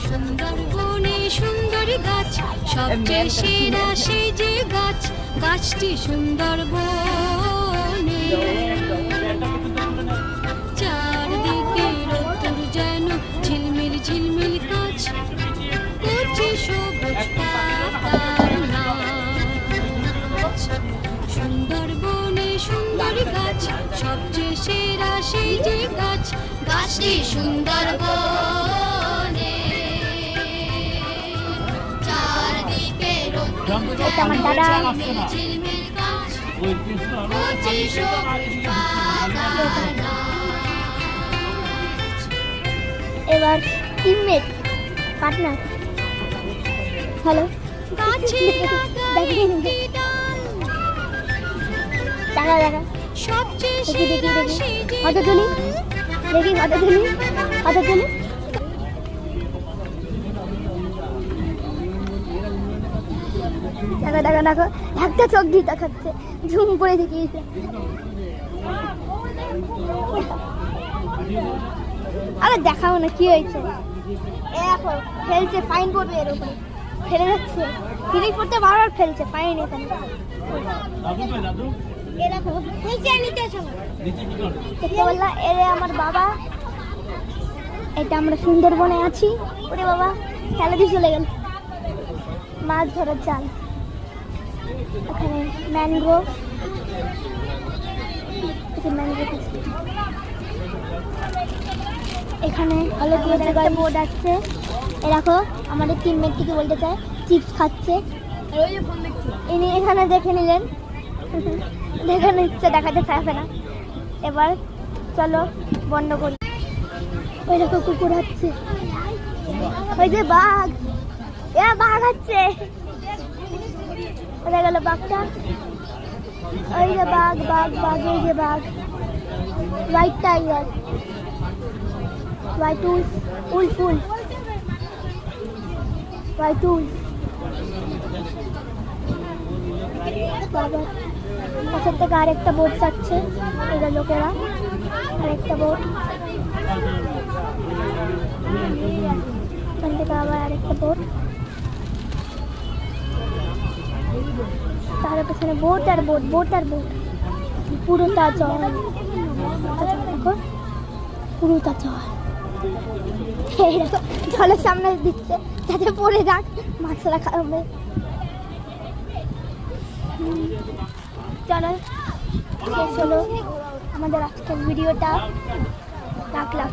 সুন্দরবনে সুন্দরী গাছ, সবচেয়ে সেরা সেই যে গাছ, গাছটি সুন্দরবনে। চারদিকে রোদ্দুর যেন ঝিলমিল ঝিলমিল কাজ, কচি সবুজ পাতার নাচ। সুন্দরবনে সুন্দরী গাছ, সবচেয়ে সেরা সেই যে গাছ, গাছটি সুন্দরবনে। চারদিকে রোদ্দুর যেন ঝিলমিল ঝিলমিল কাজ, কচি সবুজ পাতার নাচ। এবার টিমমেট পার্টনার হ্যালো দেখা দেখা সবচেয়ে দেখি দেখি সেরা দেখি সেই যে কত তুলি দেখি কত তুলি কত তুলি দেখো দেখো দেখো একটা চোখ দিয়ে দেখাচ্ছে ঝুম করে দেখিয়েছে। আরে দেখাও না কি হয়েছে, দেখো ফেলছে, ফাইন পড়বে এর উপরে, ফেলে যাচ্ছে, ফিরিং করতে বারবার ফেলছে, ফাইন এখানে। এরকম নিচে নিচে চলো দেখতে বললা, এরে আমার বাবা, এটা আমরা সুন্দরবনে আছি। ওরে বাবা খেলা দিয়ে চলে গেল, মাছ ধরার জাল, এখানে ম্যানগ্রোভ, ম্যানগ্রোভ এখানে ভালো দিয়ে একটা বোর্ড আছে। এ দেখো আমাদের টিমমেট থেকে বলতে চায় চিপস খাচ্ছে, ইনি এখানে দেখে নিলেন, দেখে নিচ্ছে, দেখাতে চাইবে না। এবার চলো বন্ধ করি। ওই দেখো কুকুর হচ্ছে, ওই যে বাঘ, এ বাঘ হচ্ছে, কোথায় গেল বাঘটা, ওই যে বাঘ বাঘ বাঘ, এই যে বাঘ, white tiger, white Wolf, Wolf Wolf, white Wolf. বাবা পাশের থেকে আরেকটা বোট যাচ্ছে, এরা লোকেরা, আরেকটা বোট, এখান থেকে আবার আরেকটা বোট, তার পেছনে বোট আর বোট, বোট আর বোট, পুরোটা জল, দেখো পুরোটা জল, জলের সামনে দিচ্ছে যাতে পড়ে যাক, মাছরা খাবে। চলো শেষ হলো আমাদের আজকের ভিডিওটা, রাখলাম।